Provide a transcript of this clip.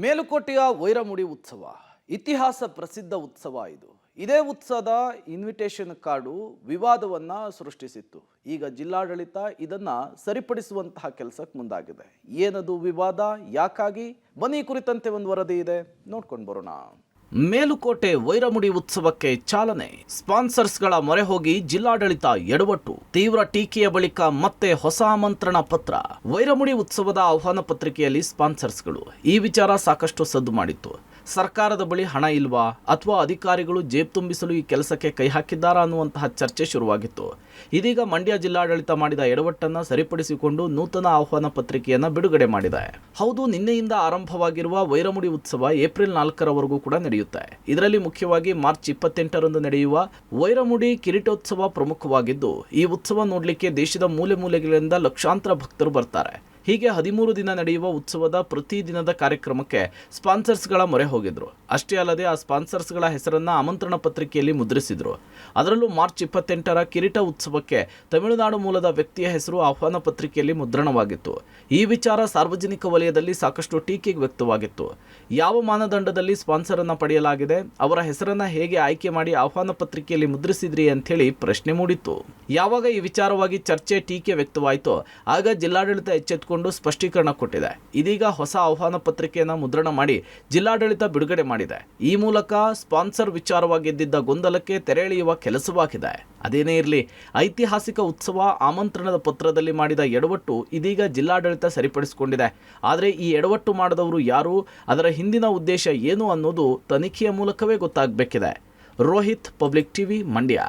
ಮೇಲುಕೋಟೆಯ ವೈರಮುಡಿ ಉತ್ಸವ ಇತಿಹಾಸ ಪ್ರಸಿದ್ಧ ಉತ್ಸವ ಇದು. ಇದೇ ಉತ್ಸವದ ಇನ್ವಿಟೇಷನ್ ಕಾರ್ಡು ವಿವಾದವನ್ನ ಸೃಷ್ಟಿಸಿತ್ತು. ಈಗ ಜಿಲ್ಲಾಡಳಿತ ಇದನ್ನ ಸರಿಪಡಿಸುವಂತಹ ಕೆಲಸಕ್ಕೆ ಮುಂದಾಗಿದೆ. ಏನದು ವಿವಾದ, ಯಾಕಾಗಿ? ಬನ್ನಿ ಕುರಿತಂತೆ ಒಂದು ವರದಿ ಇದೆ, ನೋಡ್ಕೊಂಡು ಬರೋಣ. ಮೇಲುಕೋಟೆ ವೈರಮುಡಿ ಉತ್ಸವಕ್ಕೆ ಚಾಲನೆ. ಸ್ಪಾನ್ಸರ್ಸ್ಗಳ ಮೊರೆ ಹೋಗಿ ಜಿಲ್ಲಾಡಳಿತ ಎಡವಟ್ಟು. ತೀವ್ರ ಟೀಕೆಯ ಬಳಿಕ ಮತ್ತೆ ಹೊಸ ಆಮಂತ್ರಣ ಪತ್ರ. ವೈರಮುಡಿ ಉತ್ಸವದ ಆಹ್ವಾನ ಪತ್ರಿಕೆಯಲ್ಲಿ ಸ್ಪಾನ್ಸರ್ಸ್ಗಳು ಈ ವಿಚಾರ ಸಾಕಷ್ಟು ಸದ್ದು ಮಾಡಿತ್ತು. ಸರ್ಕಾರದ ಬಳಿ ಹಣ ಇಲ್ವಾ ಅಥವಾ ಅಧಿಕಾರಿಗಳು ಜೇಬ್ ತುಂಬಿಸಲು ಈ ಕೆಲಸಕ್ಕೆ ಕೈ ಹಾಕಿದ್ದಾರಾ ಅನ್ನುವಂತಹ ಚರ್ಚೆ ಶುರುವಾಗಿತ್ತು. ಇದೀಗ ಮಂಡ್ಯ ಜಿಲ್ಲಾಡಳಿತ ಮಾಡಿದ ಎಡವಟ್ಟನ್ನ ಸರಿಪಡಿಸಿಕೊಂಡು ನೂತನ ಆಹ್ವಾನ ಪತ್ರಿಕೆಯನ್ನ ಬಿಡುಗಡೆ ಮಾಡಿದೆ. ಹೌದು, ನಿನ್ನೆಯಿಂದ ಆರಂಭವಾಗಿರುವ ವೈರಮುಡಿ ಉತ್ಸವ ಏಪ್ರಿಲ್ 4ರವರೆಗೂ ಕೂಡ ನಡೆಯುತ್ತೆ. ಇದರಲ್ಲಿ ಮುಖ್ಯವಾಗಿ ಮಾರ್ಚ್ 28ರಂದು ನಡೆಯುವ ವೈರಮುಡಿ ಕಿರೀಟೋತ್ಸವ ಪ್ರಮುಖವಾಗಿದ್ದು, ಈ ಉತ್ಸವ ನೋಡಲಿಕ್ಕೆ ದೇಶದ ಮೂಲೆ ಮೂಲೆಗಳಿಂದ ಲಕ್ಷಾಂತರ ಭಕ್ತರು ಬರ್ತಾರೆ. ಹೀಗೆ 13 ದಿನ ನಡೆಯುವ ಉತ್ಸವದ ಪ್ರತಿ ದಿನದ ಕಾರ್ಯಕ್ರಮಕ್ಕೆ ಸ್ಪಾನ್ಸರ್ಸ್ಗಳ ಮೊರೆ ಹೋಗಿದ್ರು. ಅಷ್ಟೇ ಅಲ್ಲದೆ ಆ ಸ್ಪಾನ್ಸರ್ಸ್ಗಳ ಹೆಸರನ್ನ ಆಮಂತ್ರಣ ಪತ್ರಿಕೆಯಲ್ಲಿ ಮುದ್ರಿಸಿದ್ರು. ಅದರಲ್ಲೂ ಮಾರ್ಚ್ 28ರ ಕಿರೀಟ ಉತ್ಸವಕ್ಕೆ ತಮಿಳುನಾಡು ಮೂಲದ ವ್ಯಕ್ತಿಯ ಹೆಸರು ಆಹ್ವಾನ ಪತ್ರಿಕೆಯಲ್ಲಿ ಮುದ್ರಣವಾಗಿತ್ತು. ಈ ವಿಚಾರ ಸಾರ್ವಜನಿಕ ವಲಯದಲ್ಲಿ ಸಾಕಷ್ಟು ಟೀಕೆಗೆ ವ್ಯಕ್ತವಾಗಿತ್ತು. ಯಾವ ಮಾನದಂಡದಲ್ಲಿ ಸ್ಪಾನ್ಸರ್ ಅನ್ನ ಪಡೆಯಲಾಗಿದೆ, ಅವರ ಹೆಸರನ್ನ ಹೇಗೆ ಆಯ್ಕೆ ಮಾಡಿ ಆಹ್ವಾನ ಪತ್ರಿಕೆಯಲ್ಲಿ ಮುದ್ರಿಸಿದ್ರಿ ಅಂತ ಹೇಳಿ ಪ್ರಶ್ನೆ ಮೂಡಿತ್ತು. ಯಾವಾಗ ಈ ವಿಚಾರವಾಗಿ ಚರ್ಚೆ, ಟೀಕೆ ವ್ಯಕ್ತವಾಯಿತೋ ಆಗ ಜಿಲ್ಲಾಡಳಿತ ಎಚ್ಚೆತ್ತುಕೊಂಡು ಸ್ಪಷ್ಟೀಕರಣ ಕೊಟ್ಟಿದೆ. ಇದೀಗ ಹೊಸ ಆಹ್ವಾನ ಪತ್ರಿಕೆಯನ್ನು ಮುದ್ರಣ ಮಾಡಿ ಜಿಲ್ಲಾಡಳಿತ ಬಿಡುಗಡೆ ಮಾಡಿದೆ. ಈ ಮೂಲಕ ಸ್ಪಾನ್ಸರ್ ವಿಚಾರವಾಗಿ ಎದ್ದಿದ್ದ ಗೊಂದಲಕ್ಕೆ ತೆರೆ ಎಳೆಯುವ ಕೆಲಸವಾಗಿದೆ. ಅದೇನೇ ಇರಲಿ, ಐತಿಹಾಸಿಕ ಉತ್ಸವ ಆಮಂತ್ರಣದ ಪತ್ರದಲ್ಲಿ ಮಾಡಿದ ಎಡವಟ್ಟು ಇದೀಗ ಜಿಲ್ಲಾಡಳಿತ ಸರಿಪಡಿಸಿಕೊಂಡಿದೆ. ಆದರೆ ಈ ಎಡವಟ್ಟು ಮಾಡಿದವರು ಯಾರು, ಅದರ ಹಿಂದಿನ ಉದ್ದೇಶ ಏನು ಅನ್ನೋದು ತನಿಖೆಯ ಮೂಲಕವೇ ಗೊತ್ತಾಗಬೇಕಿದೆ. Rohit, public TV, Mandya.